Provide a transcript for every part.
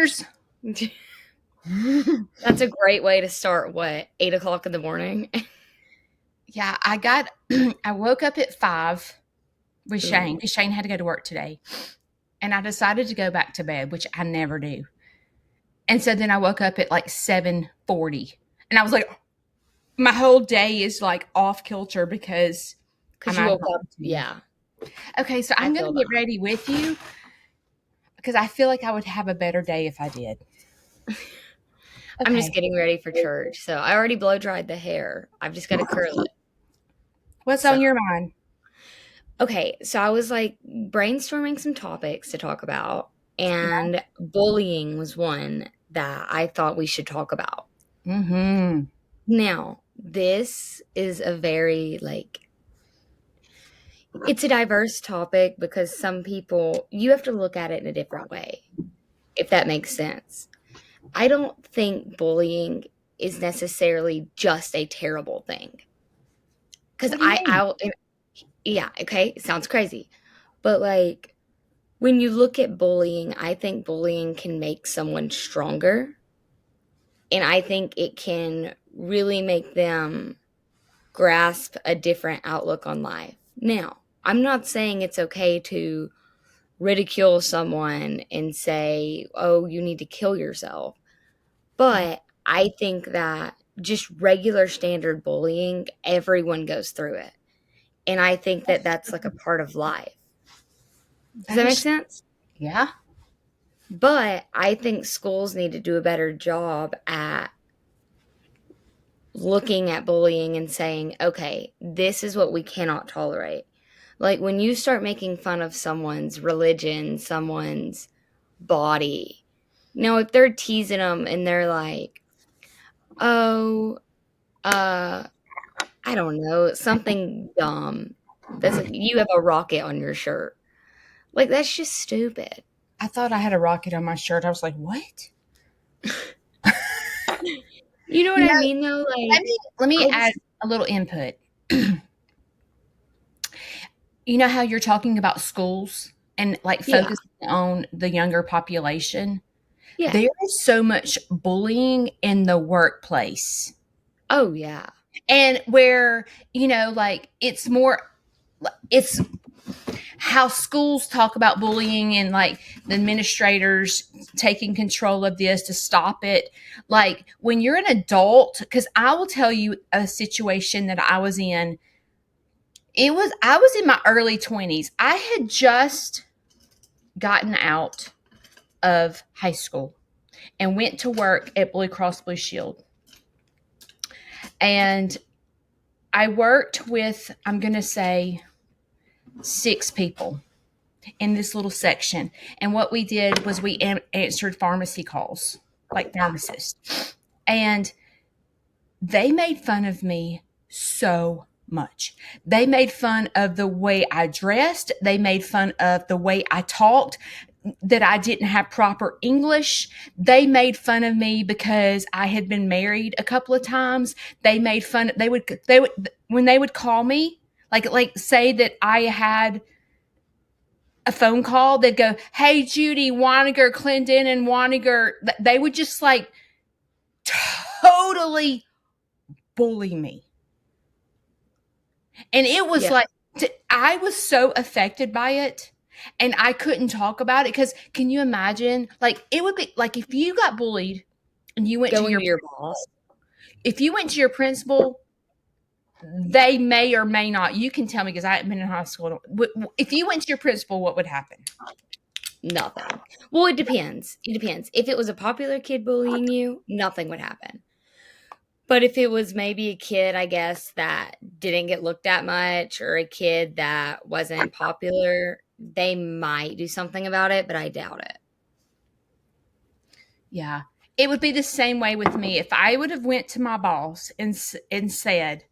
cheers. That's a great way to start, 8 o'clock in the morning? Yeah, I woke up at 5 with Shane because Shane had to go to work today. And I decided to go back to bed, which I never do. And so then I woke up at like 7:40. And I was like, my whole day is like off kilter because you woke up. Yeah. Okay, so I'm going to get ready with you because I feel like I would have a better day if I did. Okay. I'm just getting ready for church. So I already blow dried the hair. I've just got to curl it. What's on your mind? Okay, so I was like brainstorming some topics to talk about, and bullying was one that I thought we should talk about. Mm-hmm. Now, this is a very it's a diverse topic because some people, you have to look at it in a different way, if that makes sense. I don't think bullying is necessarily just a terrible thing. Because yeah, okay, it sounds crazy. But when you look at bullying, I think bullying can make someone stronger. And I think it can really make them grasp a different outlook on life. Now, I'm not saying it's okay to ridicule someone and say, oh, you need to kill yourself. But I think that just regular standard bullying, everyone goes through it. And I think that that's like a part of life. Does that make sense? Yeah. But I think schools need to do a better job at looking at bullying and saying, okay, this is what we cannot tolerate. Like when you start making fun of someone's religion, someone's body, if they're teasing them and they're like, oh, I don't know, something dumb. That's like, you have a rocket on your shirt. Like, that's just stupid. I thought I had a rocket on my shirt. I was like, what? You know what I mean, though? Let me add a little input. You know how you're talking about schools and focusing on the younger population? Yeah. There is so much bullying in the workplace. Oh, yeah. And where, it's how schools talk about bullying and the administrators taking control of this to stop it. Like when you're an adult, because I will tell you a situation that I was in. I was in my early 20s. I had just gotten out of high school and went to work at Blue Cross Blue Shield. And I worked with, I'm going to say, 6 people in this little section. And what we did was we answered pharmacy calls, like pharmacists. And they made fun of me so much. They made fun of the way I dressed. They made fun of the way I talked, that I didn't have proper English. They made fun of me because I had been married a couple of times. They made fun. They would when they would call me, say that I had a phone call, they'd go, "Hey, Judy, Waniger, Clinton, and Waniger." They would just totally bully me. And it was I was so affected by it, and I couldn't talk about it because can you imagine? It would be like if you got bullied and you went to your boss. If you went to your principal, they may or may not. You can tell me because I haven't been in high school. If you went to your principal, what would happen? Nothing. Well, it depends. It depends. If it was a popular kid bullying you, nothing would happen. But if it was maybe a kid, I guess, that didn't get looked at much or a kid that wasn't popular, they might do something about it, but I doubt it. Yeah. It would be the same way with me. If I would have went to my boss and said,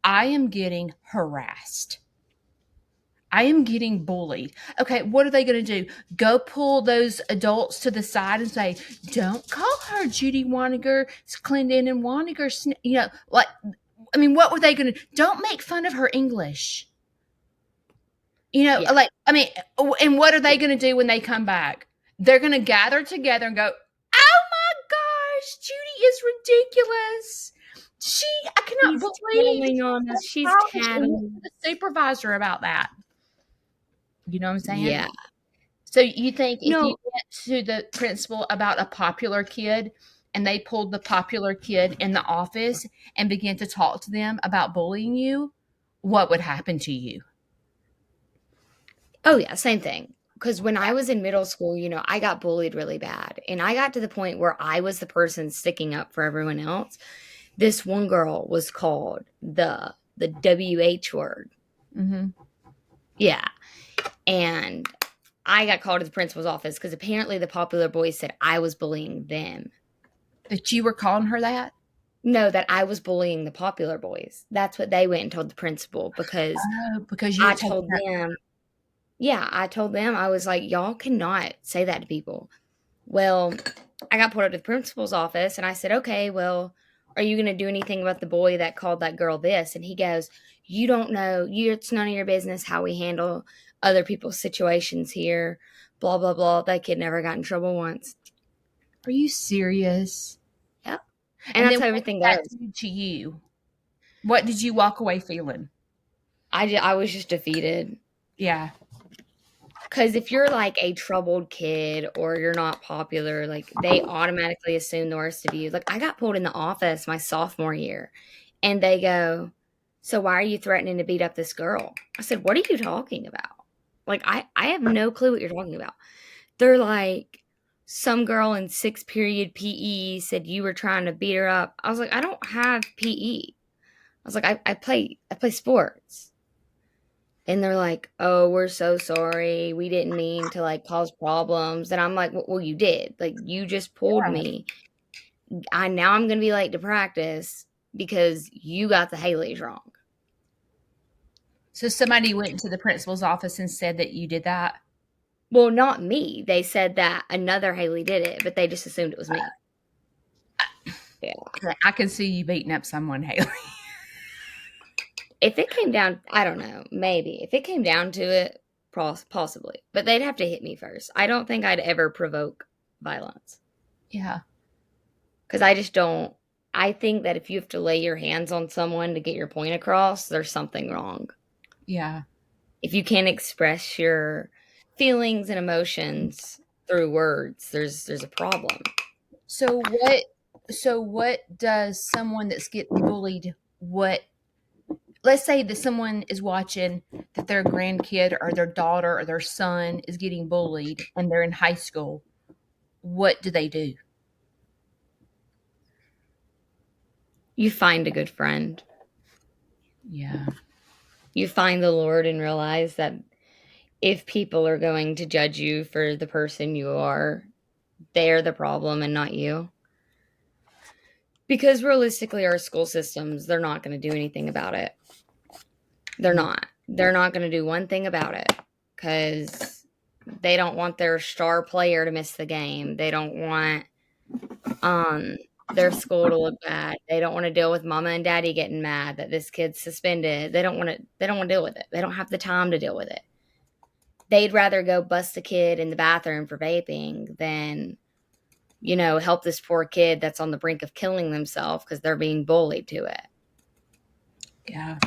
I am getting harassed. I am getting bullied. Okay, what are they going to do? Go pull those adults to the side and say, don't call her Judy Waniger, Clinton and Waniger. What were they going to do? Don't make fun of her English. And what are they going to do when they come back? They're going to gather together and go, gosh, Judy is ridiculous. I cannot She's believe telling on us. she's She's college and went tattling. to the supervisor about that. You know what I'm saying? Yeah. So you think if you No, went to the principal about a popular kid and they pulled the popular kid in the office and began to talk to them about bullying you, what would happen to you? oh, yeah, same thing. Because when I was in middle school, I got bullied really bad. And I got to the point where I was the person sticking up for everyone else. This one girl was called the WH word. Mm-hmm. Yeah. And I got called to the principal's office because apparently the popular boys said I was bullying them. That you were calling her that? No, that I was bullying the popular boys. That's what they went and told the principal because Oh, because you I were taking told her. them, yeah, I told them, I was like, y'all cannot say that to people. Well, I got pulled up to the principal's office and I said, okay, well, are you going to do anything about the boy that called that girl this? And he goes, you don't know. It's none of your business how we handle other people's situations here. Blah, blah, blah. That kid never got in trouble once. Are you serious? Yep. And And that's then how what everything did that goes. do to you? What did you walk away feeling? I was just defeated. Yeah. Because if you're like a troubled kid or you're not popular, like they automatically assume the worst of you. Like I got pulled in the office my sophomore year and they go, so why are you threatening to beat up this girl? I said, what are you talking about? Like I have no clue what you're talking about. They're like, some girl in sixth period PE said you were trying to beat her up. I was like, I don't have PE. I was like, I play sports. And they're like, "Oh, we're so sorry. We didn't mean to, like, cause problems." And I'm like, "Well, you did. Like, you just pulled me. I'm gonna be late to practice because you got the Haley's wrong." So somebody went to the principal's office and said that you did that? Well, not me. They said that another Haley did it, but they just assumed it was me. Yeah. I can see you beating up someone, Haley. If it came down, I don't know, maybe. If it came down to it, possibly. But they'd have to hit me first. I don't think I'd ever provoke violence. Yeah. Because I just don't. I think that if you have to lay your hands on someone to get your point across, there's something wrong. Yeah. If you can't express your feelings and emotions through words, there's a problem. So what does someone that's getting bullied, let's say that someone is watching that their grandkid or their daughter or their son is getting bullied and they're in high school. What do they do? You find a good friend. Yeah. You find the Lord and realize that if people are going to judge you for the person you are, they're the problem and not you. Because realistically, our school systems, they're not going to do anything about it. They're not. They're not going to do one thing about it because they don't want their star player to miss the game. They don't want um their school to look bad. They don't want to deal with mama and daddy getting mad that this kid's suspended. They don't want to deal with it. They don't have the time to deal with it. They'd rather go bust a kid in the bathroom for vaping than, help this poor kid that's on the brink of killing themselves because they're being bullied to it. Yeah.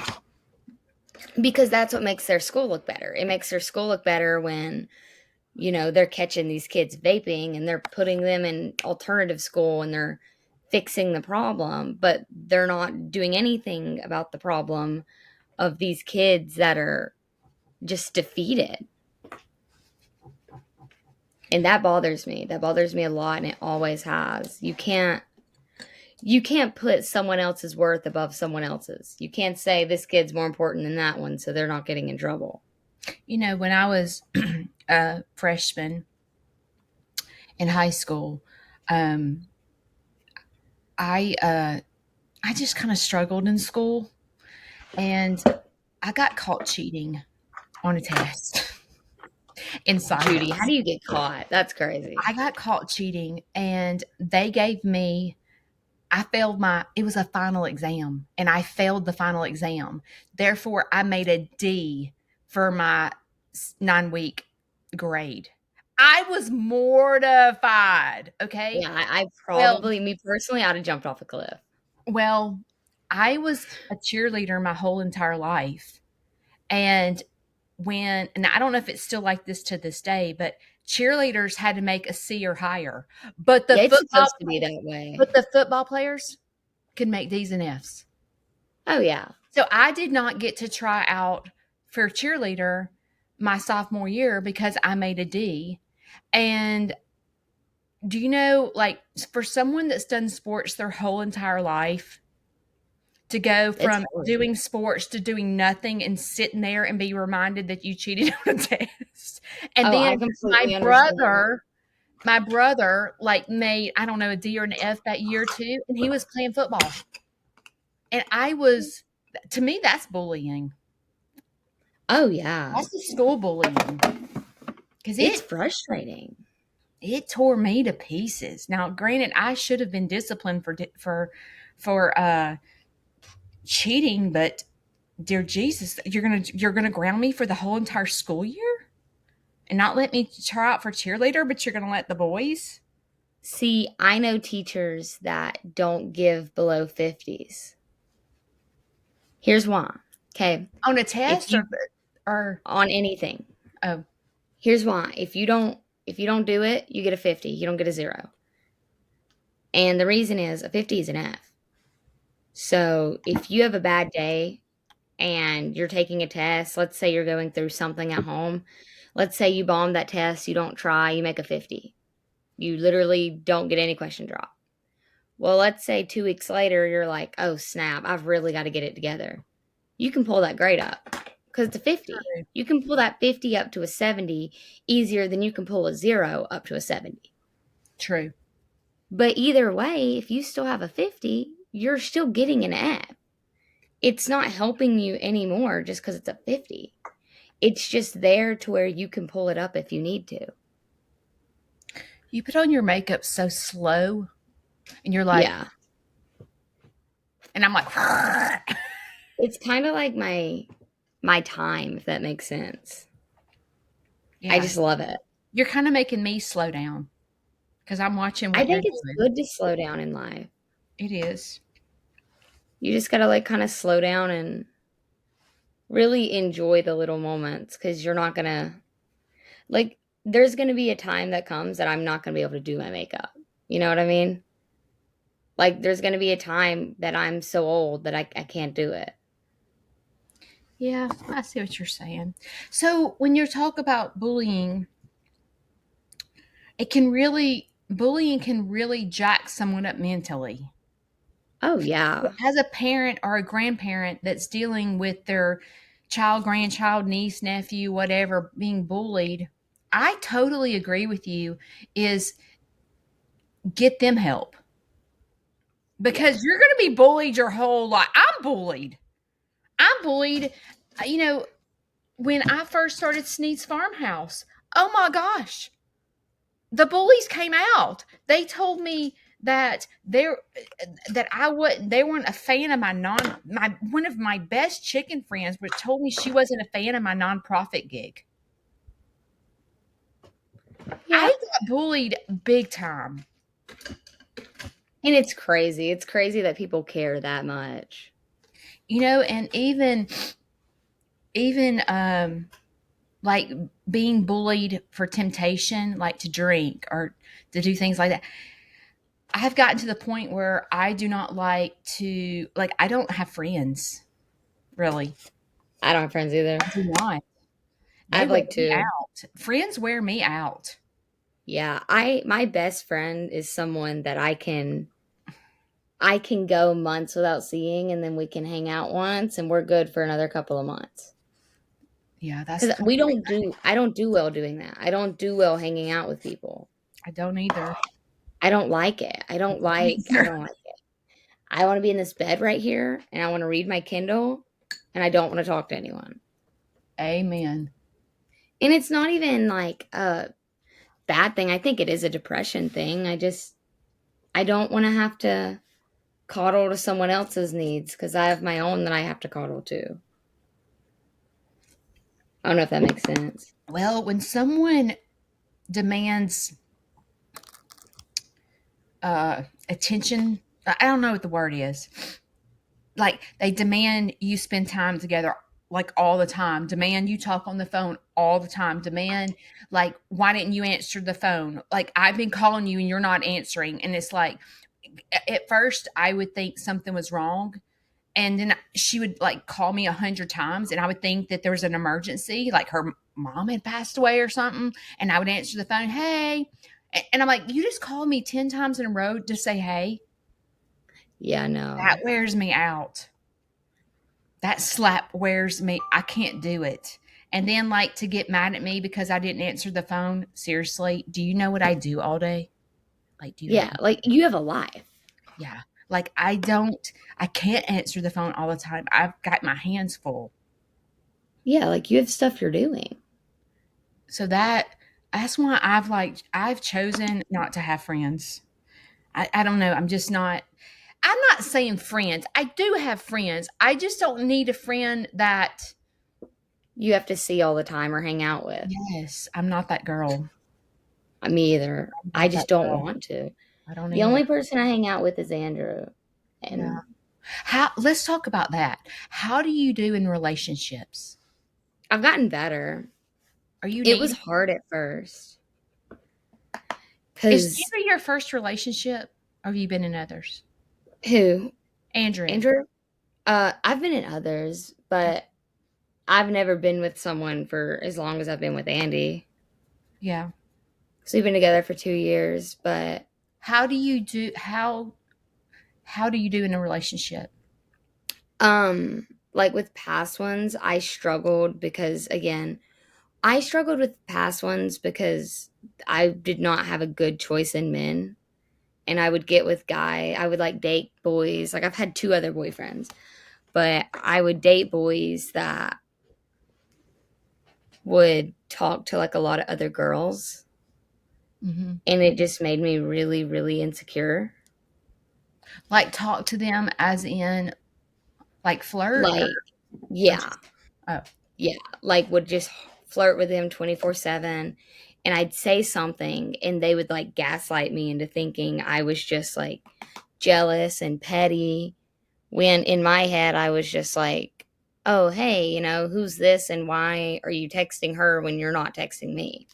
Because that's what makes their school look better. It makes their school look better when, they're catching these kids vaping and they're putting them in alternative school and they're fixing the problem, but they're not doing anything about the problem of these kids that are just defeated. And that bothers me. That bothers me a lot and it always has. You can't put someone else's worth above someone else's. You can't say this kid's more important than that one, so they're not getting in trouble. When I was a freshman in high school, um, I just kind of struggled in school, and I got caught cheating on a test in Judy, how science. do you get caught? That's crazy. I got caught cheating, and they gave me. I failed it was a final exam, and I failed the final exam. Therefore, I made a D for my 9-week grade. I was mortified, okay? Yeah, I Well probably, me personally, I'd have jumped off a cliff. well, I was a cheerleader my whole entire life, and and I don't know if it's still like this to this day, but cheerleaders had to make a C or higher, but Yeah, it's supposed to be that way. the football players could make D's and F's. Oh, yeah. So I did not get to try out for cheerleader my sophomore year because I made a D. And do you know, like, for someone that's done sports their whole entire life to go It's from hard. doing sports to doing nothing and sitting there and be reminded that you cheated on a test. And Oh, I then completely understand. my brother, like, made, I don't know, a D or an F that year too, and he was playing football. And to me, that's bullying. Oh, yeah. That's the school bullying because It's frustrating. it tore me to pieces. Now, granted, I should have been disciplined for cheating, but dear Jesus, you're gonna ground me for the whole entire school year and not let me try out for cheerleader, but you're gonna let the boys See, I know teachers that don't give below 50s. Here's why. Okay. on a If test you or on anything. oh Here's why. If you don't do it, you get a 50. You don't get a 0. And the reason is a 50 is an F. So, if you have a bad day and you're taking a test, let's say you're going through something at home. Let's say you bomb that test, you don't try, you make a 50. You literally don't get any question drop. Well, let's say 2 weeks later you're like, "Oh, snap, I've really got to get it together." You can pull that grade up because it's a 50. You can pull that 50 up to a 70 easier than you can pull a 0 up to a 70. true. But either way, if you still have a 50, you're still getting an F. It's not helping you anymore just because it's a 50. It's just there to where you can pull it up if you need to. You put on your makeup so slow, and you're like, Yeah. and I'm like, It's kind of like my time, if that makes sense. I yeah, just love it. you're kind of making me slow down because I'm watching I what you're think it's doing. good to slow down in life. It is. You just got to like kind of slow down and really enjoy the little moments because you're not going to, like, there's going to be a time that comes that I'm not going to be able to do my makeup. You know what I mean? Like, there's going to be a time that I'm so old that I can't do it. Yeah, I see what you're saying. So when you talk about bullying, bullying can really jack someone up mentally. Oh, yeah. As a parent or a grandparent that's dealing with their child, grandchild, niece, nephew, whatever, being bullied, I totally agree with you is get them help because Yes. you're going to be bullied your whole life. I'm bullied. I'm bullied. You know, when I first started Snead's Farmhouse, oh my gosh, the bullies came out. They told me that they weren't a fan of my one of my best chicken friends, but told me she wasn't a fan of my nonprofit gig. I Yeah. got bullied big time. And it's crazy. It's crazy that people care that much. And even like being bullied for temptation, like to drink or to do things like that. I have gotten to the point where I do not I don't have friends, really. I don't have friends either. I do not. I They have wear like me two. out. Friends wear me out. Yeah, my best friend is someone that I can go months without seeing and then we can hang out once and we're good for another couple of months. Yeah, that's Cuz kind of like I don't do well doing that. I don't do well hanging out with people. I don't either. I don't like it. I don't like it. I want to be in this bed right here and I want to read my Kindle and I don't want to talk to anyone. Amen. And it's not even like a bad thing. I think it is a depression thing. I don't want to have to coddle to someone else's needs because I have my own that I have to coddle to. I don't know if that makes sense. Well, when someone demands attention. I don't know what the word is. Like they demand you spend time together like all the time, demand you talk on the phone all the time, demand like why didn't you answer the phone? Like I've been calling you and you're not answering. And it's like at first I would think something was wrong. And then she would like call me 100 times and I would think that there was an emergency, like her mom had passed away or something. And I would answer the phone, hey. And I'm like, you just called me 10 times in a row to say, hey. Yeah, That no. wears me out. That slap wears me. I can't do it. And then, like, to get mad at me because I didn't answer the phone. Seriously, do you know what I do all day? Like, do you have, Yeah, like you have a life. yeah. Like, I can't answer the phone all the time. I've got my hands full. Yeah, like you have stuff you're doing. So that's why I've chosen not to have friends. I don't know. I'm not saying friends. I do have friends. I just don't need a friend that, You have to see all the time or hang out with. yes, I'm not that girl. Me either. I'm I not that just don't girl. want to. I don't The either. only person I hang out with is Andrew. Yeah. And How let's talk about that. How do you do in relationships? I've gotten better. Are you It was dating? hard at first Is because Andrew your first relationship? Or have you been in others? who? Andrew. Andrew? I've been in others, but I've never been with someone for as long as I've been with Andy. Yeah. So we've been together for 2 years, but How do you do how do you do in a relationship? like with past ones, I struggled because again, I struggled with past ones because I did not have a good choice in men. And I would get with I would like date boys. Like I've had two other boyfriends, but I would date boys that would talk to like a lot of other girls. Hmm. And it just made me really, really insecure. Like talk to them as in like flirt Like, or yeah, just oh, yeah. Like would just flirt with them 24/7. And I'd say something and they would like gaslight me into thinking I was just like jealous and petty. When in my head, I was just like, oh, hey, who's this and why are you texting her when you're not texting me?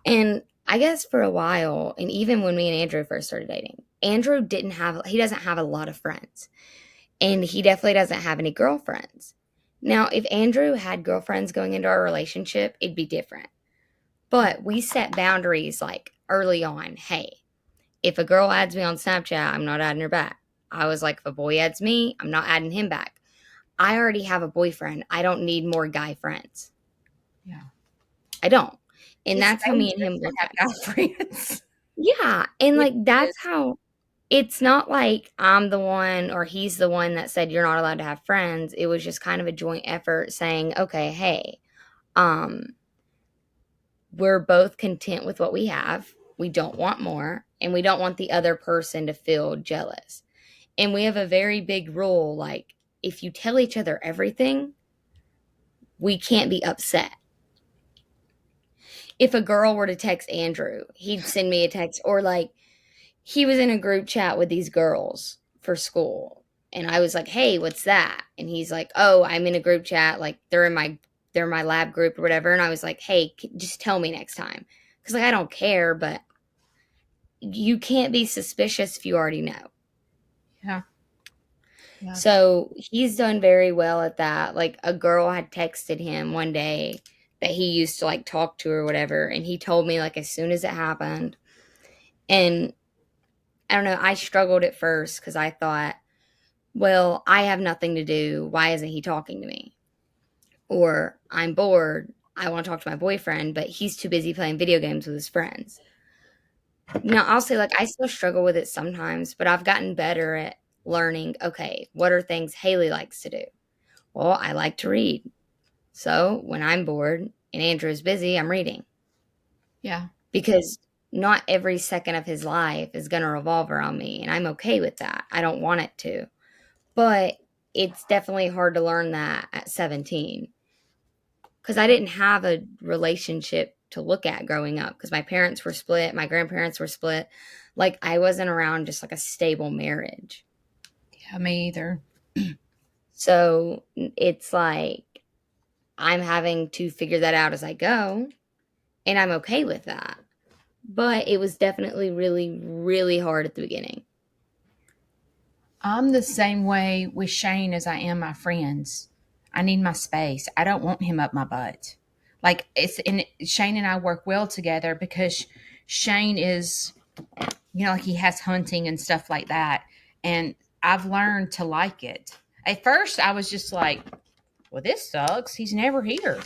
And I guess for a while, and even when me and Andrew first started dating, he doesn't have a lot of friends. And he definitely doesn't have any girlfriends. Now, if Andrew had girlfriends going into our relationship, it'd be different. But we set boundaries like early on. Hey, if a girl adds me on Snapchat, I'm not adding her back. I was like, if a boy adds me, I'm not adding him back. I already have a boyfriend. I don't need more guy friends. yeah. I don't. And It's that's how me and dangerous him to look have at it. guy friends. Yeah. And It like that's is. how it's not like I'm the one or he's the one that said you're not allowed to have friends. It was just kind of a joint effort saying, okay, hey, um, we're both content with what we have. We don't want more, and we don't want the other person to feel jealous. And we have a very big rule like if you tell each other everything, we can't be upset. If a girl were to text Andrew, he'd send me a text or like he was in a group chat with these girls for school and I was like, "Hey, what's that?" And he's like, "Oh, I'm in a group chat like they're in my lab group or whatever." And I was like, "Hey, just tell me next time." Cuz like I don't care, but you can't be suspicious if you already know. Yeah. Yeah. So he's done very well at that. Like a girl had texted him one day that he used to like talk to or whatever, and he told me like as soon as it happened. And I don't know, I struggled at first because I thought, well, I have nothing to do. Why isn't he talking to me? Or I'm bored. I want to talk to my boyfriend, but he's too busy playing video games with his friends. Now, I'll say, like, I still struggle with it sometimes, but I've gotten better at learning okay, what are things Haley likes to do? Well, I like to read. So when I'm bored and Andrew's busy, I'm reading Yeah. because not every second of his life is going to revolve around me. And I'm okay with that. I don't want it to. But it's definitely hard to learn that at 17 because I didn't have a relationship to look at growing up because my parents were split, my grandparents were split. Like, I wasn't around just like a stable marriage. Yeah, me either. So it's like I'm having to figure that out as I go, and I'm okay with that. But it was definitely really, really hard at the beginning. I'm the same way with Shane as I am my friends. I need my space. I don't want him up my butt. Like it's and Shane and I work well together because Shane is, like he has hunting and stuff like that, and I've learned to like it. At first, I was just like, "Well, this sucks. He's never here." And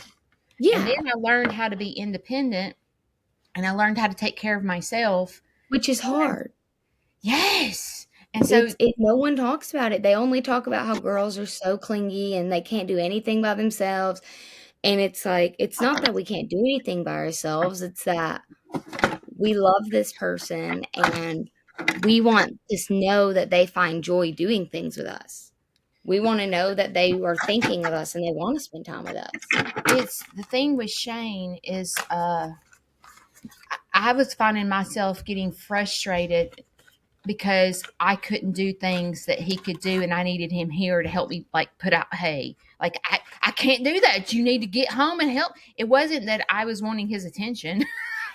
Yeah, then I learned how to be independent, and I learned how to take care of myself. which is hard. Yes. And so No one talks about it. They only talk about how girls are so clingy and they can't do anything by themselves. And it's like, it's not that we can't do anything by ourselves. It's that we love this person and we want to know that they find joy doing things with us. We want to know that they are thinking of us and they want to spend time with us. it's the thing with Shane is I was finding myself getting frustrated because I couldn't do things that he could do and I needed him here to help me like put out hay. Like I can't do that. You need to get home and help. It wasn't that I was wanting his attention. I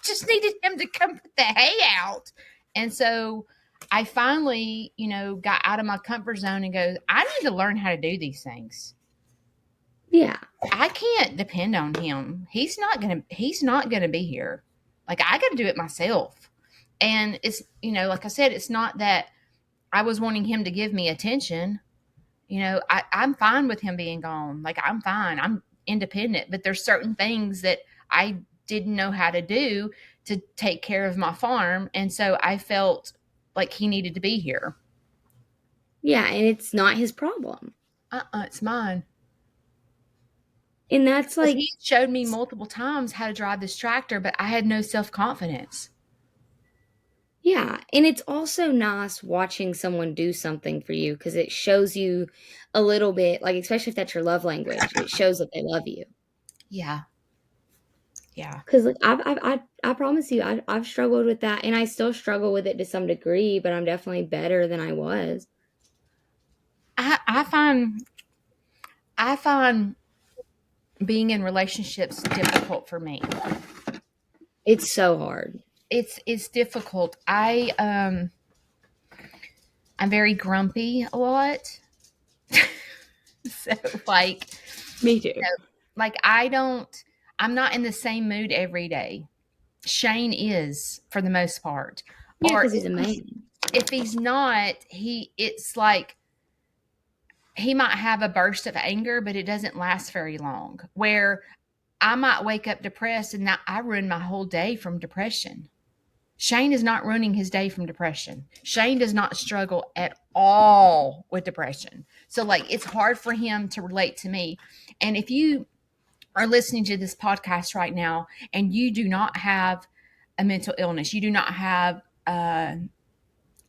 just needed him to come put the hay out. And so I finally, got out of my comfort zone and go, I need to learn how to do these things. Yeah. I can't depend on him. He's not gonna be here. Like I gotta do it myself. And it's like I said, it's not that I was wanting him to give me attention. I'm fine with him being gone. Like I'm fine. I'm independent. But there's certain things that I didn't know how to do to take care of my farm. And so I felt like he needed to be here. Yeah. And it's not his problem. It's mine. And that's Because like, he showed me multiple times how to drive this tractor, but I had no self confidence. yeah, and it's also nice watching someone do something for you because it shows you a little bit, like, especially if that's your love language, it shows that they love you. Yeah. Yeah. Because like, I promise you, I've struggled with that, and I still struggle with it to some degree, but I'm definitely better than I was. I find being in relationships difficult for me. It's so hard. It's difficult. I'm very grumpy a lot. So like Me too. like I'm not in the same mood every day. Shane is for the most part. Yeah, Or because he's a man. if he's not, it's like he might have a burst of anger, but it doesn't last very long. Where I might wake up depressed and I ruin my whole day from depression. Shane is not ruining his day from depression. Shane does not struggle at all with depression. So, like, it's hard for him to relate to me. And if you are listening to this podcast right now and you do not have a mental illness, you do not have,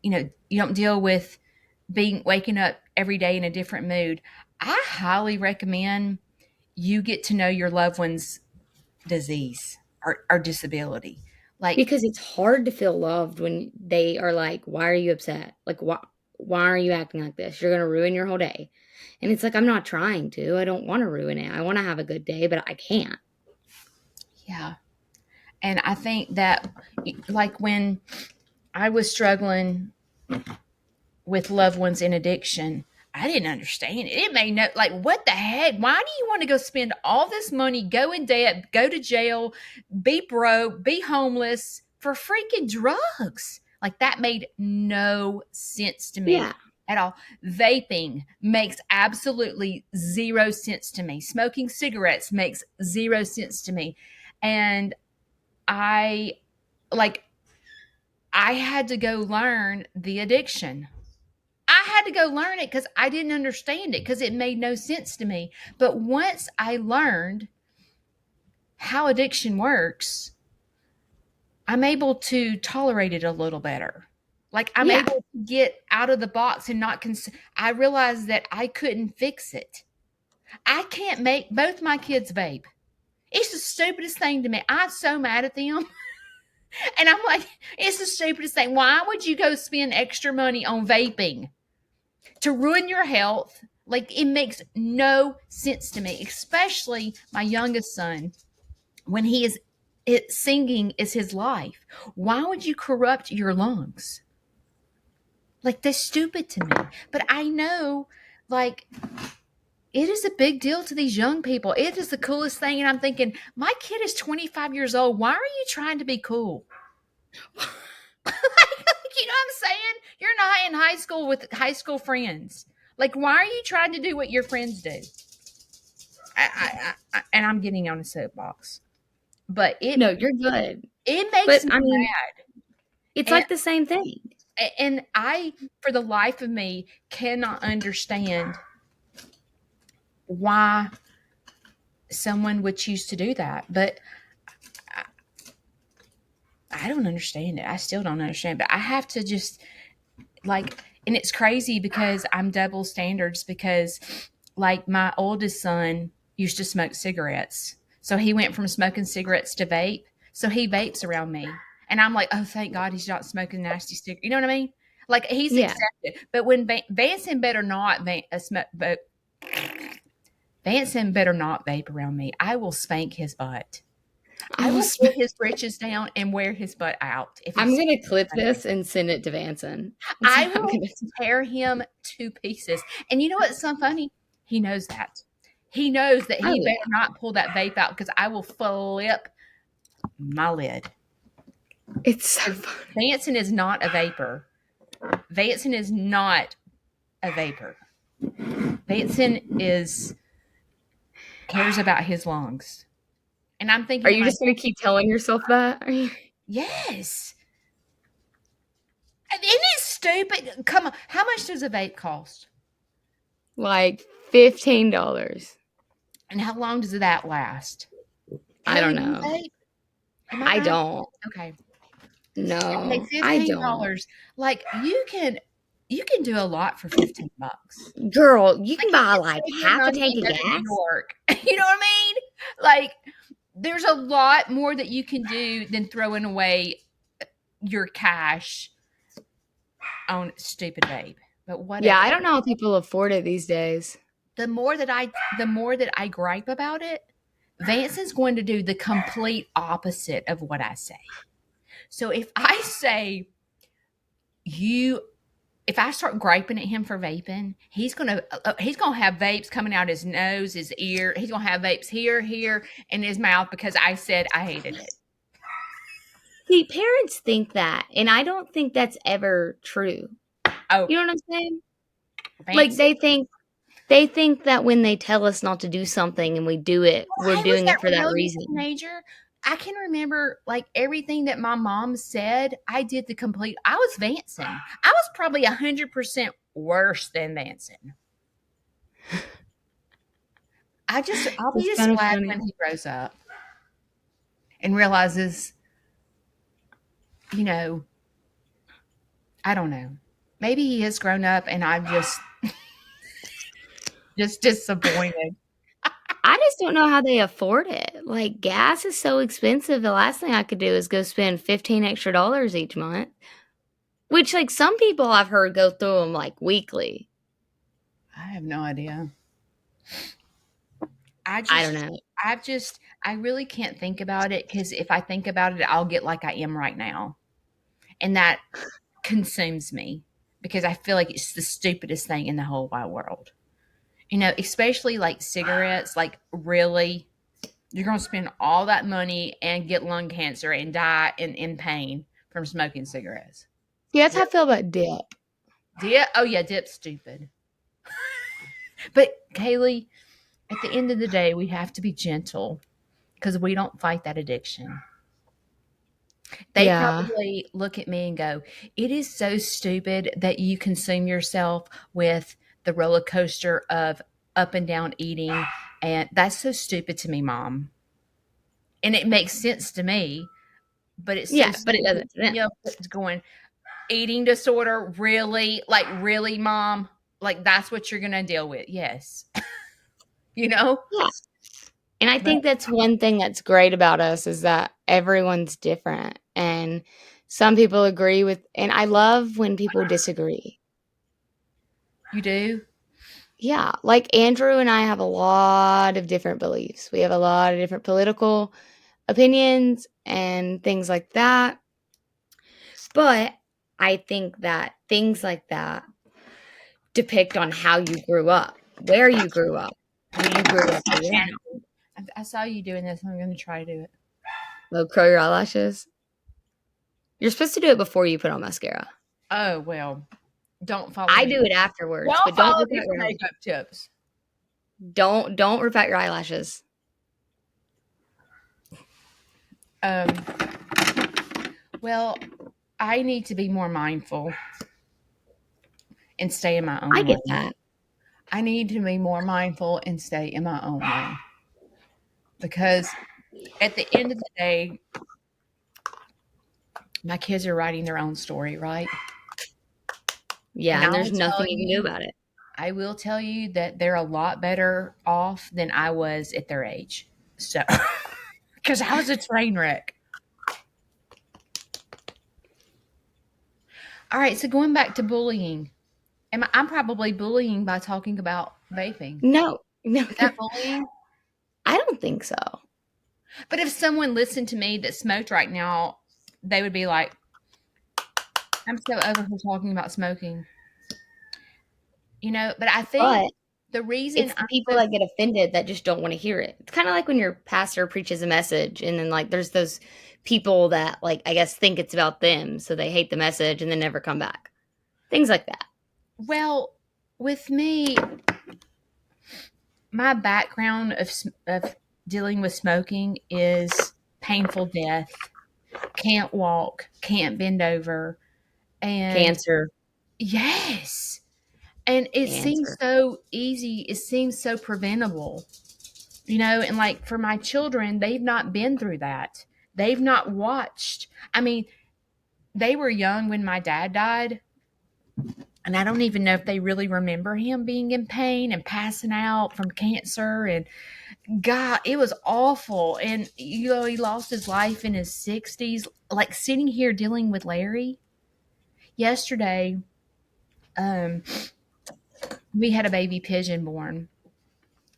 you don't deal with waking up every day in a different mood, I highly recommend you get to know your loved one's disease or disability. Like, Because it's hard to feel loved when they are like, "Why are you upset? Like, why are you acting like this? You're gonna ruin your whole day." And it's like, I'm not trying to. I don't want to ruin it. I want to have a good day, but I can't. yeah. And I think that, like, when I was struggling with loved ones in addiction, I didn't understand it. It made no, like, what the heck? Why do you want to go spend all this money, go in debt, go to jail, be broke, be homeless for freaking drugs? Like, that made no sense to me Yeah. at all. Vaping makes absolutely zero sense to me. Smoking cigarettes makes zero sense to me. And I, like, I had to go learn the addiction. I had to go learn it because I didn't understand it because it made no sense to me. But once I learned how addiction works, I'm able to tolerate it a little better. Like I'm Yeah. able to get out of the box and not I realized that I couldn't fix it. I can't make both my kids vape. It's the stupidest thing to me. I'm so mad at them. And I'm like, it's the stupidest thing. Why would you go spend extra money on vaping to ruin your health? Like, it makes no sense to me, especially my youngest son, when singing is his life. Why would you corrupt your lungs? Like, that's stupid to me. But I know, like, it is a big deal to these young people. It is the coolest thing. And I'm thinking, my kid is 25 years old. Why are you trying to be cool? You know what I'm saying? You're not in high school with high school friends. Like, why are you trying to do what your friends do? And I'm getting on a soapbox, but No, you're good. it makes But me I mean, mad. it's And, like the same thing. and I, for the life of me, cannot understand why someone would choose to do that. But I don't understand it. I still don't understand. But I have to just like, and it's crazy because I'm double standards because like my oldest son used to smoke cigarettes. So he went from smoking cigarettes to vape. So he vapes around me. And I'm like, oh, thank God he's not smoking nasty cigarettes. You know what I mean? Like he's Yeah. accepted. But when Vanson better not Vanson better not vape around me. I will spank his butt. I will pull his britches down and wear his butt out. If I'm he's gonna clip this and send it to Vanson. That's I what I'm will gonna do. tear him to pieces. And you know what's so funny? He knows that. He knows that Oh he better yeah. not pull that vape out because I will flip my lid. It's so funny. Vanson is not a vapor. Vanson is not a vapor. Vanson cares about his lungs. And I'm thinking Are to you myself, just gonna keep telling yourself that? Are you? yes. And isn't it stupid? Come on. How much does a vape cost? Like $15. And how long does that last? I Haley, don't do you know. vape? Am I I right? don't. Okay. Okay, No, I don't. $15. Like you can do a lot for $15. Girl, you Like can you buy can like save your half a money tank and of go to New gas. York. You know what I mean? Like there's a lot more that you can do than throwing away your cash on stupid vape. But Yeah, whatever. I don't know how people afford it these days. The more that I gripe about it, Vanson's going to do the complete opposite of what I say. So if I say you if I start griping at him for vaping, he's gonna have vapes coming out his nose, his ear. He's gonna have vapes here, and his mouth because I said I hated it. See, parents think that, and I don't think that's ever true. Oh, You know what I'm saying? Like Vance, they think that when they tell us not to do something and we do it, we're I was doing that it for that rebellious reason. teenager. I can remember like everything that my mom said. I did the complete. I was Vanson. I was probably 100% worse than Vanson. I'll be It's just kind of glad funny. when he grows up and realizes, you know, I don't know. Maybe he has grown up and I'm just disappointed. I just don't know how they afford it. Like gas is so expensive. The last thing I could do is go spend 15 extra dollars each month, which like some people I've heard go through them like weekly. I have no idea. I I don't just, know. I really can't think about it because if I think about it, I'll get like I am right now. And that consumes me because I feel like it's the stupidest thing in the whole wide world. You know, especially like cigarettes, like really, you're going to spend all that money and get lung cancer and die in pain from smoking cigarettes. Yeah, that's how I feel about dip. Dip? Oh, yeah, dip's stupid. But Kaylee, at the end of the day, we have to be gentle because we don't fight that addiction. They Yeah. probably look at me and go, it is so stupid that you consume yourself with the roller coaster of up and down eating. And that's so stupid to me, mom. And it makes sense to me, but it's so Yeah, but it stupid doesn't. to me it's going, eating disorder, really? Like, really, mom? Like, that's what you're going to deal with? Yes. You know? Yeah. And I think that's one thing that's great about us is that everyone's different. And some people agree with, and I love when people disagree. You do? Yeah, like Andrew and I have a lot of different beliefs. We have a lot of different political opinions and things like that. But I think that things like that depict on how you grew up, where you grew up, who you grew up around. I saw you doing this. I'm going to try to do it. Oh, curl your eyelashes. You're supposed to do it before you put on mascara. Oh, well, don't follow I me. do it afterwards, Don't but don't follow rip me out for your makeup tips. don't rip out your eyelashes. Um, well, I need to be more mindful and stay in my own I get lane. that. I need to be more mindful and stay in my own lane. Because at the end of the day, my kids are writing their own story, right? Yeah, And and there's nothing you can do about it. I will tell you that they're a lot better off than I was at their age. So, because I was a train wreck. All right, so going back to bullying, I'm probably bullying by talking about vaping. No, Is that bullying? I don't think so. But if someone listened to me that smoked right now, they would be like, I'm so over her talking about smoking. But I think But the reason it's the people that get offended that just don't want to hear it. It's kind of like when your pastor preaches a message and then like there's those people that like I guess think it's about them, so they hate the message and then never come back. Things like that. well, with me, my background of dealing with smoking is painful death, can't walk, can't bend over, and Cancer, yes, and it seems cancer. so easy. It seems so preventable, and like for my children, they've not been through that. They've not watched. I mean, they were young when my dad died, and I don't even know if they really remember him being in pain and passing out from cancer. And God, it was awful. And he lost his life in his 60s. Like sitting here dealing with Larry yesterday, um, we had a baby pigeon born,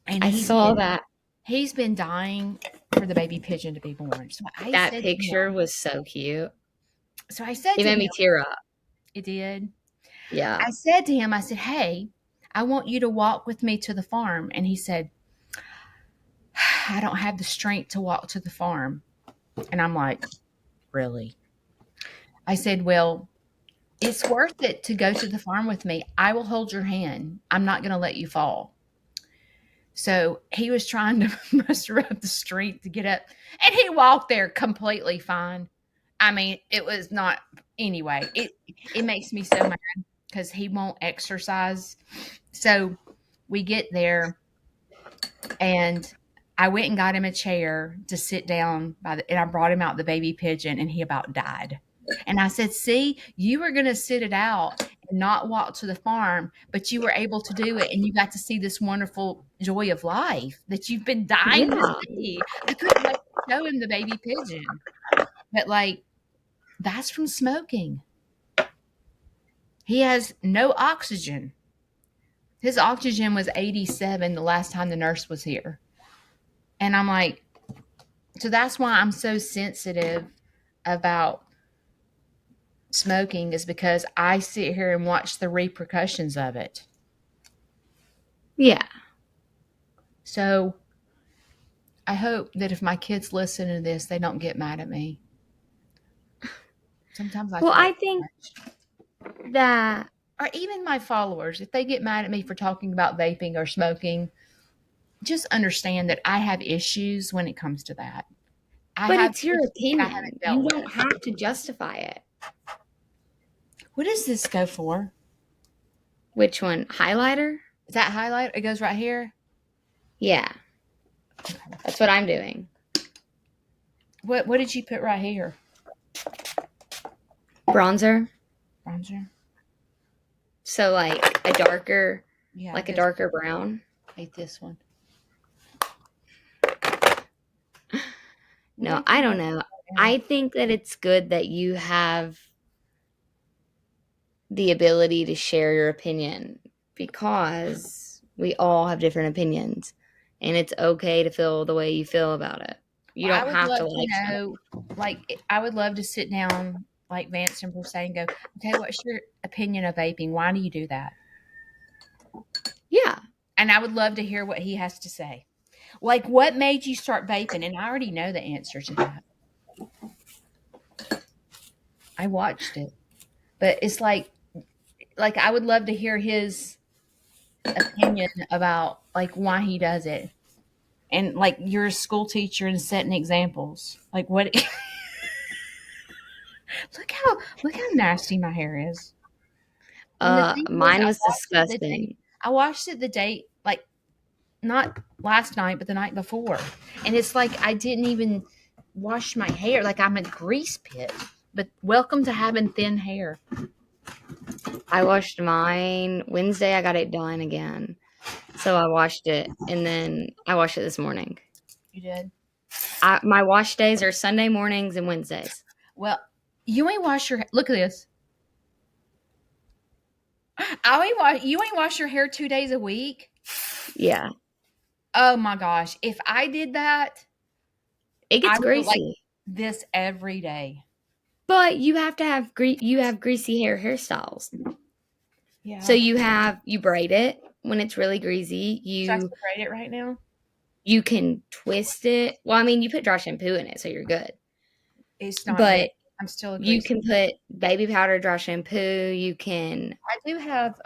and I saw that. he's been dying for the baby pigeon to be born. That picture was so cute. So I said It to made him, me tear up. it did. Yeah. I said to him, I said, hey, I want you to walk with me to the farm. And he said, I don't have the strength to walk to the farm. And I'm like, really? I said, well, it's worth it to go to the farm with me. I will hold your hand. I'm not going to let you fall. So he was trying to muster up the strength to get up, and he walked there completely fine. I mean, it was not anyway. It makes me so mad because he won't exercise. So we get there, and I went and got him a chair to sit down and I brought him out the baby pigeon, and he about died. And I said, see, you were going to sit it out and not walk to the farm, but you were able to do it. And you got to see this wonderful joy of life that you've been dying to Yeah. see. I couldn't wait to show him the baby pigeon. But like, that's from smoking. He has no oxygen. His oxygen was 87 the last time the nurse was here. And I'm like, so that's why I'm so sensitive about smoking, is because I sit here and watch the repercussions of it. Yeah. So I hope that if my kids listen to this, they don't get mad at me. Sometimes I Well, talk I too think much. that Or even my followers, if they get mad at me for talking about vaping or smoking, just understand that I have issues when it comes to that. I but have it's your issues that I opinion. haven't dealt You with. don't have to justify it. What does this go for? Which one? Highlighter? Is that highlight? It goes right here. Yeah. That's what I'm doing. What did you put right here? Bronzer. Bronzer. So like a darker, Yeah, like a darker brown. I hate this one. No, I don't know. I think that it's good that you have the ability to share your opinion because we all have different opinions and it's okay to feel the way you feel about it. You Well, I don't would have love to to like know, like, I would love to sit down like Vance and Perse and go, okay, what's your opinion of vaping? Why do you do that? yeah. And I would love to hear what he has to say. Like, what made you start vaping? And I already know the answer to that. I watched it, but it's like I would love to hear his opinion about like why he does it. And like you're a school teacher and setting examples. Like what look how nasty my hair is. And the thing is Mine was disgusting. I watched it the day like not last night, but the night before. And it's like I didn't even wash my hair. Like I'm a grease pit. But welcome to having thin hair. I washed mine Wednesday. I got it done again. So I washed it and then I washed it this morning. You did? My wash days are Sunday mornings and Wednesdays. Well, you ain't wash your look at this. You ain't wash your hair 2 days a week? Yeah. Oh my gosh. If I did that, It I gets would look like greasy. this every day. But you have to have greasy hairstyles. Yeah. So you braid it when it's really greasy. Should I still braid it right now? You can twist it. Well, I mean, you put dry shampoo in it, so you're good. It's not But good. I'm still a you grease. can put baby powder, dry shampoo. You can I do have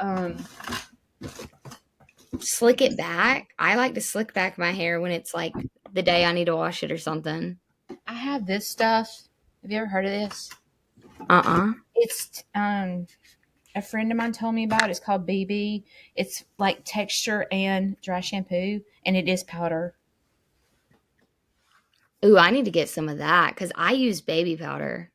slick it back. I like to slick back my hair when it's like the day I need to wash it or something. I have this stuff. Have you ever heard of this? It's a friend of mine told me about it. It's called BB. It's like texture and dry shampoo, and it is powder. Ooh, I need to get some of that because I use baby powder.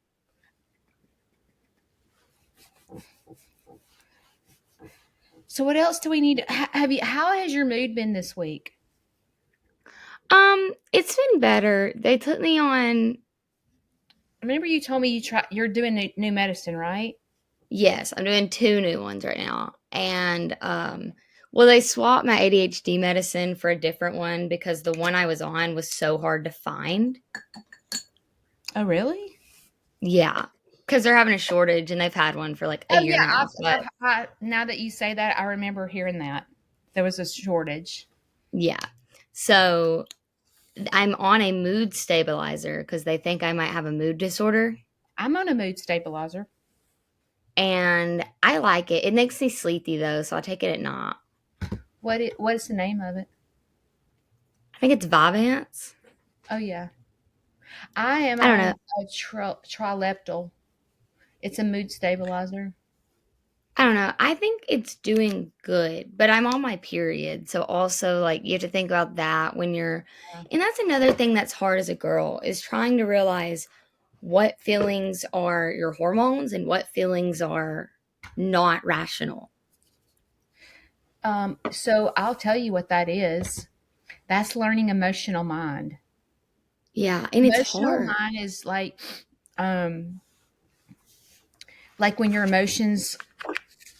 So what else do we need? Have you? How has your mood been this week? It's been better. They took me on. Remember you told me you're doing new medicine, right? Yes, I'm doing 2 new ones right now. And well, they swapped my ADHD medicine for a different one because the one I was on was so hard to find. Oh, really? Yeah, because they're having a shortage and they've had one for like a year now. Now that you say that, I remember hearing that there was a shortage. Yeah. So I'm on a mood stabilizer because they think I might have a mood disorder. I'm on a mood stabilizer. And I like it. It makes me sleepy though, so I take it at night. What is the name of it? I think it's Vyvanse. Oh yeah, I am I don't on know. a trileptal. It's a mood stabilizer. I don't know. I think it's doing good, but I'm on my period. So also like you have to think about that when you're and that's another thing that's hard as a girl is trying to realize what feelings are your hormones and what feelings are not rational. So I'll tell you what that is. That's learning emotional mind. Yeah, and it's Emotional hard. mind is um, like when your emotions,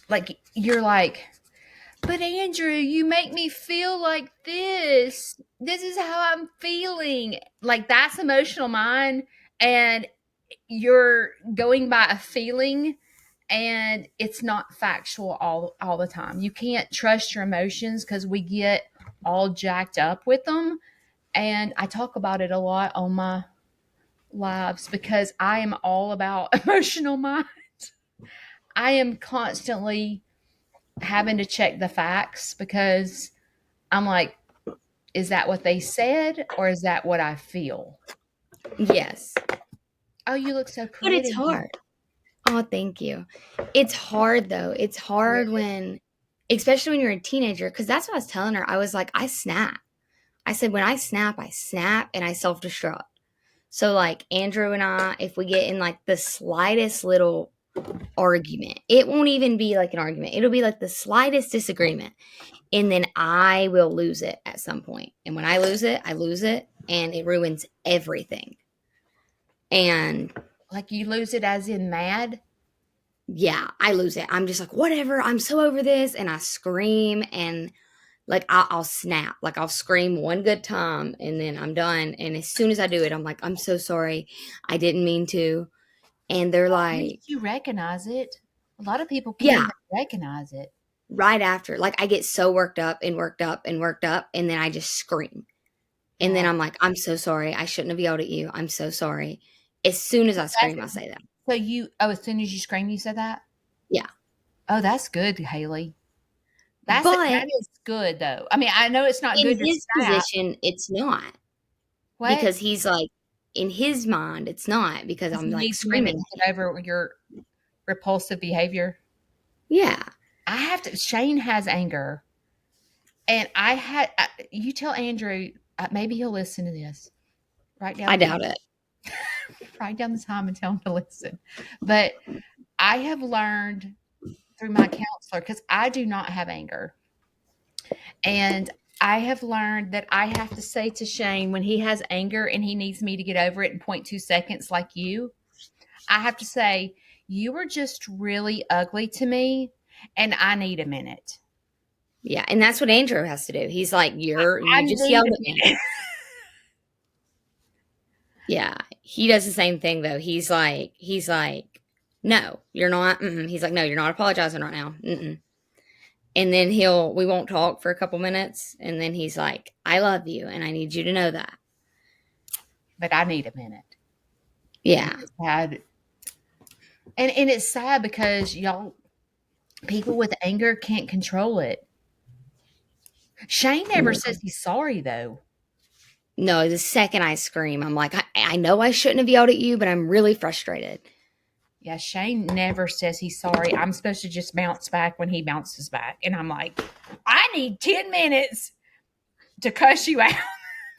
like you're like, but Andrew, you make me feel like this. This is how I'm feeling. Like that's emotional mind, and you're going by a feeling and it's not factual all the time. You can't trust your emotions because we get all jacked up with them. And I talk about it a lot on my lives because I am all about emotional mind. I am constantly having to check the facts because I'm like, is that what they said or is that what I feel? Yes. Oh, you look so But it's pretty. hard. Oh, thank you. It's hard though. It's hard when especially when you're a teenager cuz that's what I was telling her. I was like, I snap. I said when I snap and I self-destruct. So like Andrew and I, if we get in like the slightest little argument, it won't even be like an argument. It'll be like the slightest disagreement. And then I will lose it at some point. And when I lose it, and it ruins everything. And Like you lose it as in mad? yeah, I lose it. I'm just like, whatever, I'm so over this. And I scream and like I'll snap. Like I'll scream one good time and then I'm done. And as soon as I do it, I'm like, I'm so sorry. I didn't mean to. And they're At like, least you recognize it. A lot of people can't yeah, even recognize it. right after. Like I get so worked up and worked up and worked up. And then I just scream. And then Yeah. I'm like, I'm so sorry. I shouldn't have yelled at you. I'm so sorry. As soon as I scream, I That's, say that. so you, oh, as soon as you scream, you said that? Yeah. Oh, that's good, Haley. But That is good though. I mean, I know it's not in good to his snap. position, it's not What? because he's like, in his mind, it's not because 'Cause I'm he like needs a minute screaming to at get him. over your repulsive behavior. Yeah. I have to. Shane has anger, and I had. You tell Andrew. Maybe he'll listen to this. Write I down. doubt it. Write down the time and tell him to listen. But I have learned through my counselor because I do not have anger, and I have learned that I have to say to Shane when he has anger and he needs me to get over it in 0.2 seconds, like you. I have to say, you were just really ugly to me, and I need a minute. Yeah. And that's what Andrew has to do. He's like, I you just need yelled a at me. minute. Yeah. He does the same thing though. He's like, no, you're not. Mm-mm. He's like, no, you're not apologizing right now. Mm-mm. And then we won't talk for a couple minutes. And then he's like, I love you. And I need you to know that. But I need a minute. And Yeah. it's sad. And it's sad because y'all people with anger can't control it. Shane never says he's sorry though. No, the second I scream, I'm like, I know I shouldn't have yelled at you, but I'm really frustrated. Yeah, Shane never says he's sorry. I'm supposed to just bounce back when he bounces back. And I'm like, I need 10 minutes to cuss you out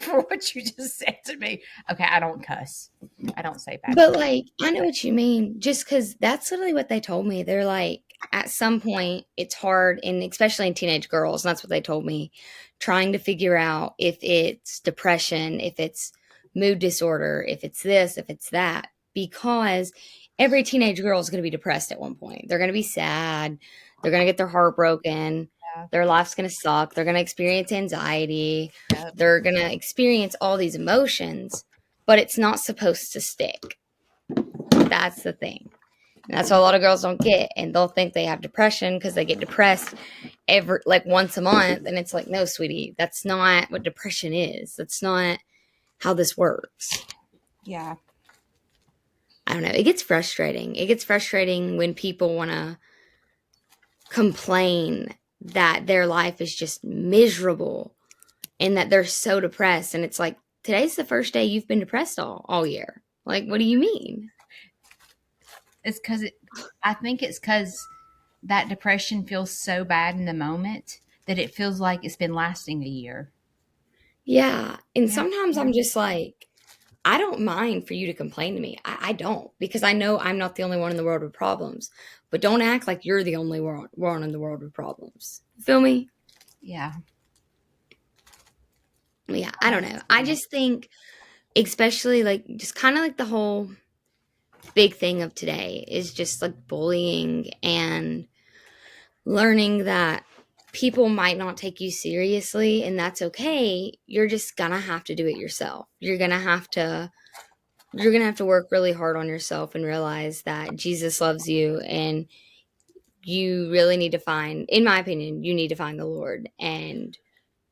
for what you just said to me. Okay, I don't cuss. I don't say bad But words. like, I know what you mean. Just because that's literally what they told me. They're like, at some point, it's hard, and especially in teenage girls, and that's what they told me, trying to figure out if it's depression, if it's mood disorder, if it's this, if it's that, because every teenage girl is going to be depressed at one point. They're going to be sad. They're going to get their heart broken. Yeah. Their life's going to suck. They're going to experience anxiety. Yep. They're going to experience all these emotions, but it's not supposed to stick. That's the thing. And that's what a lot of girls don't get. And they'll think they have depression because they get depressed every like once a month. And it's like, no, sweetie, that's not what depression is. That's not how this works. Yeah. I don't know. It gets frustrating. It gets frustrating when people want to complain that their life is just miserable and that they're so depressed. And it's like, today's the first day you've been depressed all year. Like, what do you mean? It's because I think it's because that depression feels so bad in the moment that it feels like it's been lasting a year. Yeah. And Yeah. sometimes I'm just like, I don't mind for you to complain to me. I don't because I know I'm not the only one in the world with problems. But don't act like you're the only one in the world with problems. Feel me? Yeah. Yeah, I don't know. I just think, especially like just kind of like the whole big thing of today is just like bullying and learning that people might not take you seriously and that's okay. You're just gonna have to do it yourself. You're gonna have to work really hard on yourself and realize that Jesus loves you and you really need to find, in my opinion, you need to find the Lord and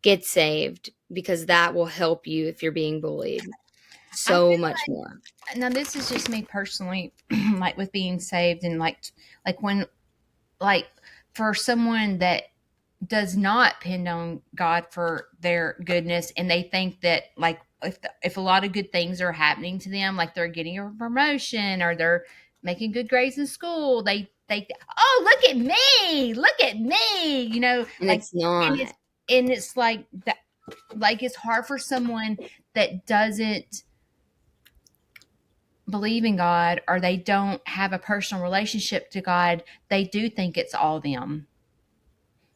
get saved because that will help you if you're being bullied I so feel much more. now this is just me personally, like with being saved and like when like for someone that does not depend on God for their goodness and they think that like if a lot of good things are happening to them, like they're getting a promotion or they're making good grades in school, they oh look at me, And like it's and not. it's like that, like it's hard for someone that doesn't believe in God or they don't have a personal relationship to God, they do think it's all them.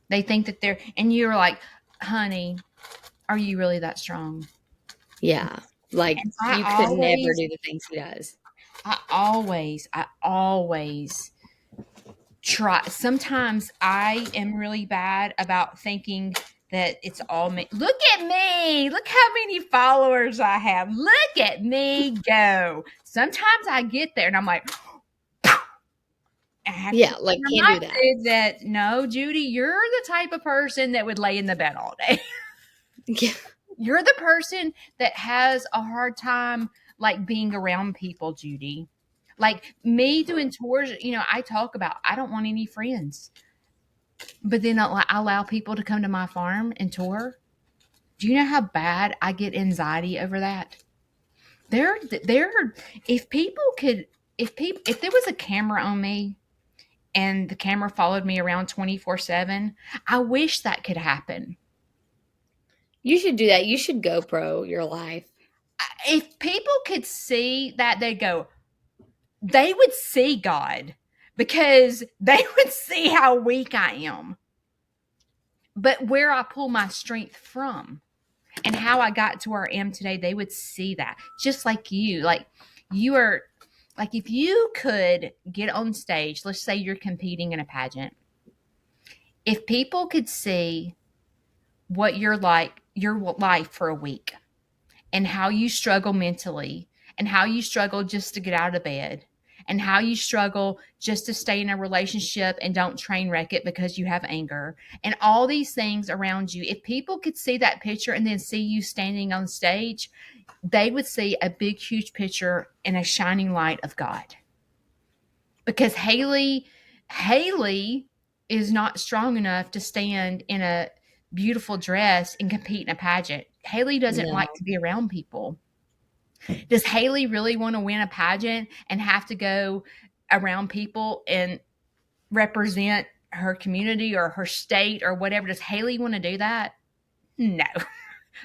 They think that and you're like, honey, are you really that strong? Yeah. Like, And you could never do the things he does. I always try. Sometimes I am really bad about thinking that it's all me. Look at me. Look how many followers I have. Look at me go. Sometimes I get there and I'm like, I have to Yeah, like, can't remind do that. you that no, Judy, you're the type of person that would lay in the bed all day. Yeah. You're the person that has a hard time like being around people, Judy. Like me doing tours, I talk about I don't want any friends. But then I allow people to come to my farm and tour. Do you know how bad I get anxiety over that? There, if people could, if there was a camera on me and the camera followed me around 24/7, I wish that could happen. You should do that. You should GoPro your life. If people could see that, they would see God because they would see how weak I am, but where I pull my strength from. And how I got to where I am today, they would see that. Just like you. Like you are like if you could get on stage, let's say you're competing in a pageant. If people could see what you're like, your life for a week and how you struggle mentally and how you struggle just to get out of bed and how you struggle just to stay in a relationship and don't train wreck it because you have anger and all these things around you. If people could see that picture and then see you standing on stage, they would see a big, huge picture and a shining light of God. Because Haley is not strong enough to stand in a beautiful dress and compete in a pageant. Haley doesn't No. like to be around people. Does Haley really want to win a pageant and have to go around people and represent her community or her state or whatever? Does Haley want to do that? No.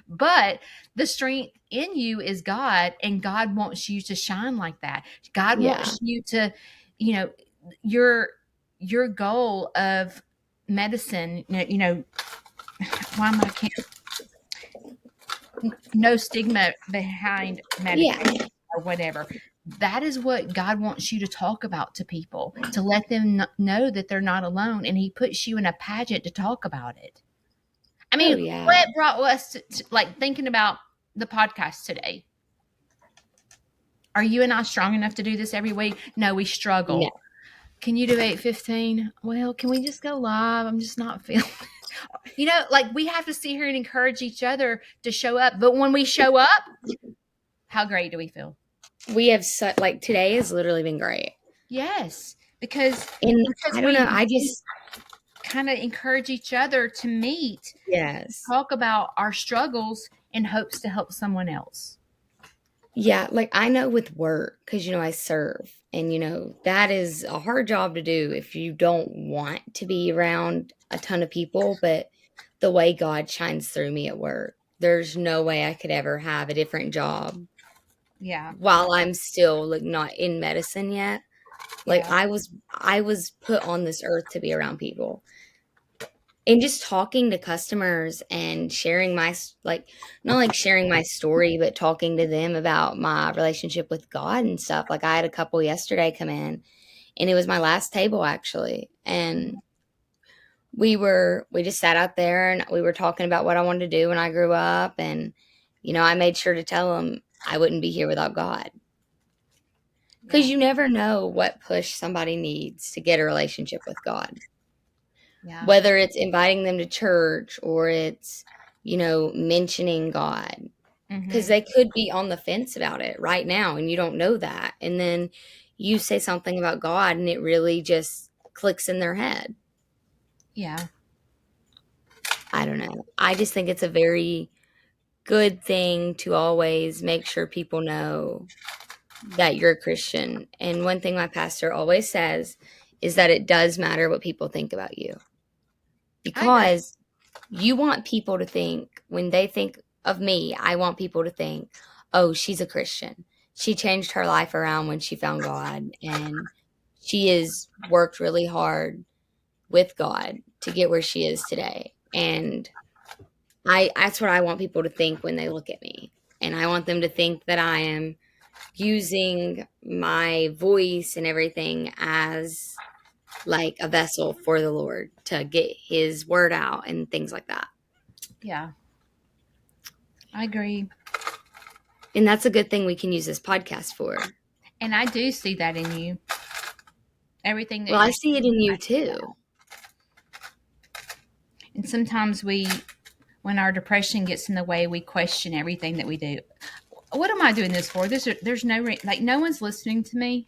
But the strength in you is God, and God wants you to shine like that. God Yeah. wants you to, you know, your goal of medicine, why am I can't no stigma behind Yeah. medication or whatever. That is what God wants you to talk about to people, to let them know that they're not alone. And He puts you in a pageant to talk about it. I Oh, mean, yeah. what brought us to like thinking about the podcast today? Are you and I strong enough to do this every week? No, we No. struggle. Can you do 8:15? Well, can we just go live? I'm just not feeling like we have to sit here and encourage each other to show up. But when we show up, how great do we feel? We have such, like, today has literally been great. Yes, because And because I don't know. we kind of encourage each other to meet, Yes. talk about our struggles in hopes to help someone else. Yeah. Like, I know with work, because, I serve. And, that is a hard job to do if you don't want to be around a ton of people. But the way God shines through me at work, there's no way I could ever have a different job Yeah, while I'm still, like, not in medicine yet. Like, yeah, I was put on this earth to be around people. And just talking to customers and sharing like, not like sharing my story, but talking to them about my relationship with God and stuff. Like, I had a couple yesterday come in, and it was my last table, actually. And we just sat out there and we were talking about what I wanted to do when I grew up. And, I made sure to tell them I wouldn't be here without God. Because yeah, you never know what push somebody needs to get a relationship with God. yeah. Whether it's inviting them to church or it's, mentioning God. Because Mm-hmm. they could be on the fence about it right now and you don't know that. And then you say something about God and it really just clicks in their head. Yeah, I don't know. I just think it's a very good thing to always make sure people know that you're a Christian. And one thing my pastor always says is that it does matter what people think about you. I agree. Because you want people to think, when they think of me, I want people to think, oh, she's a Christian. She changed her life around when she found God, and she has worked really hard with God to get where she is today. And that's what I want people to think when they look at me. and I want them to think that I am using my voice and everything as like a vessel for the Lord to get his word out and things like that. Yeah. I agree. And that's a good thing we can use this podcast for. And I do see that in you. Everything that Well, I see it in you too. And sometimes when our depression gets in the way, we question everything that we do. What am I doing this for? There's no one's listening to me.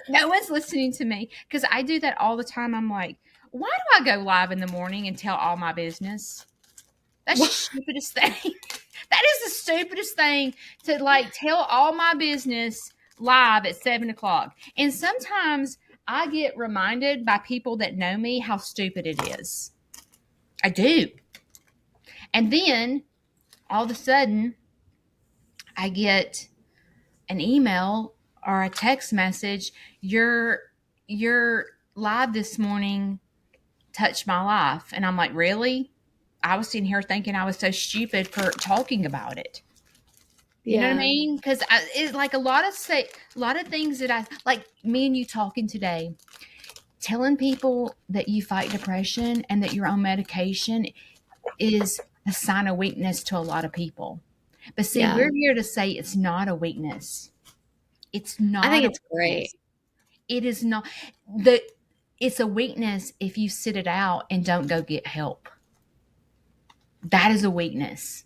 No one's listening to me because I do that all the time. I'm like, why do I go live in the morning and tell all my business? That's the stupidest thing. That is the stupidest thing to like tell all my business live at 7:00. And sometimes I get reminded by people that know me how stupid it is. I do. And then all of a sudden I get an email or a text message, you're live this morning touched my life. And I'm like, really? I was sitting here thinking I was so stupid for talking about it. You know what I mean? Because it's like a lot of things that I like me and you talking today, telling people that you fight depression and that you're on medication is a sign of weakness to a lot of people. But see, we're here to say it's not a weakness. It's not. I think it's great. It is not it's a weakness if you sit it out and don't go get help. That is a weakness.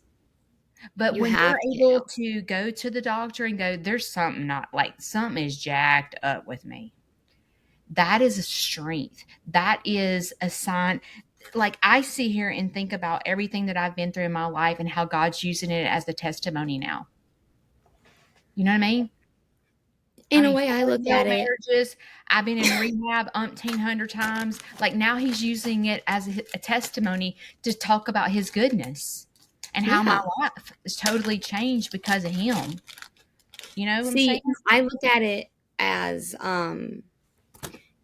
But when you're able to go to the doctor and go, there's something something is jacked up with me. That is a strength. That is a sign. Like I sit here and think about everything that I've been through in my life and how God's using it as the testimony now. You know what I mean? In a way, I look at marriages. I've been in rehab 1,800 times. Like now he's using it as a testimony to talk about his goodness and how my life is totally changed because of him. You know what I'm saying? I look at it as,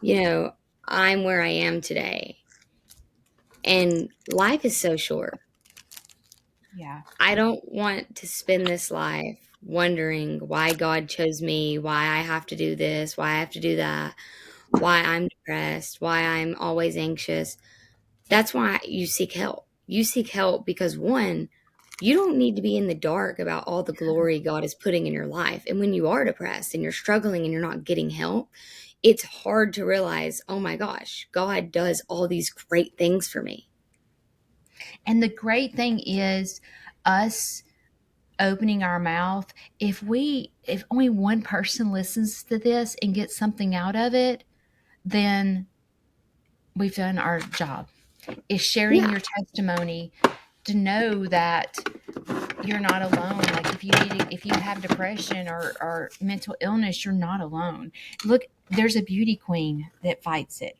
you know, I'm where I am today. And life is so short. Yeah. I don't want to spend this life wondering why God chose me, why I have to do this, why I have to do that, why I'm depressed, why I'm always anxious. That's why you seek help. You seek help because, one, you don't need to be in the dark about all the glory God is putting in your life. And when you are depressed and you're struggling and you're not getting help, it's hard to realize, oh my gosh, God does all these great things for me. And the great thing is us opening our mouth. If only one person listens to this and gets something out of it, then we've done our job. Is sharing your testimony to know that you're not alone. Like if you have depression or mental illness, you're not alone. Look, there's a beauty queen that fights it.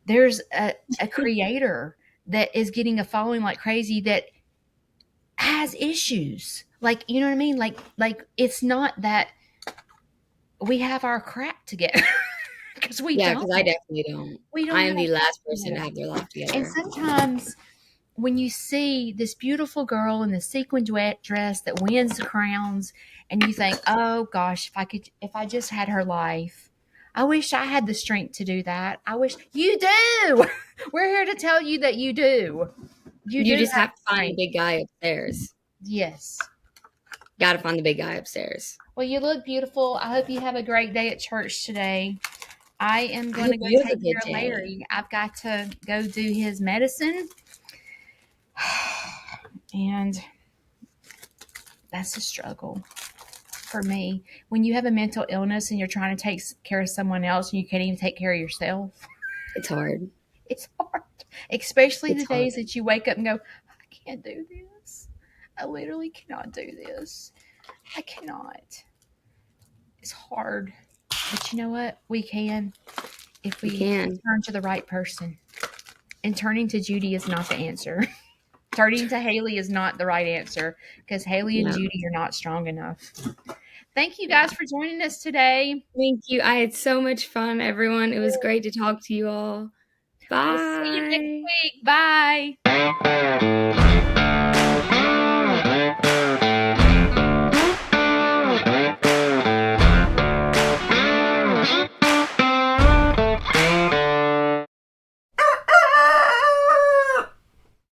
There's a creator that is getting a following like crazy that has issues. Like, you know what I mean? Like it's not that we have our crap together. Because we don't. Because I definitely don't. I am the last person to have their life together. And sometimes when you see this beautiful girl in the sequin dress that wins the crowns, and you think, "Oh gosh, if I just had her life, I wish I had the strength to do that." I wish you do. We're here to tell you that you do. You just have to find the big guy upstairs. Yes. Got to find the big guy upstairs. Well, you look beautiful. I hope you have a great day at church today. I am going to go take care of Larry. I've got to go do his medicine. And that's a struggle for me. When you have a mental illness and you're trying to take care of someone else and you can't even take care of yourself. It's hard. It's hard. Especially the days that you wake up and go, I can't do this. I literally cannot do this. I cannot. It's hard. But you know what? We can if we turn to the right person. And turning to Judy is not the answer. Turning to Haley is not the right answer because Haley and Judy are not strong enough. Thank you guys for joining us today. Thank you. I had so much fun, everyone. It was great to talk to you all. Bye. We'll see you next week. Bye.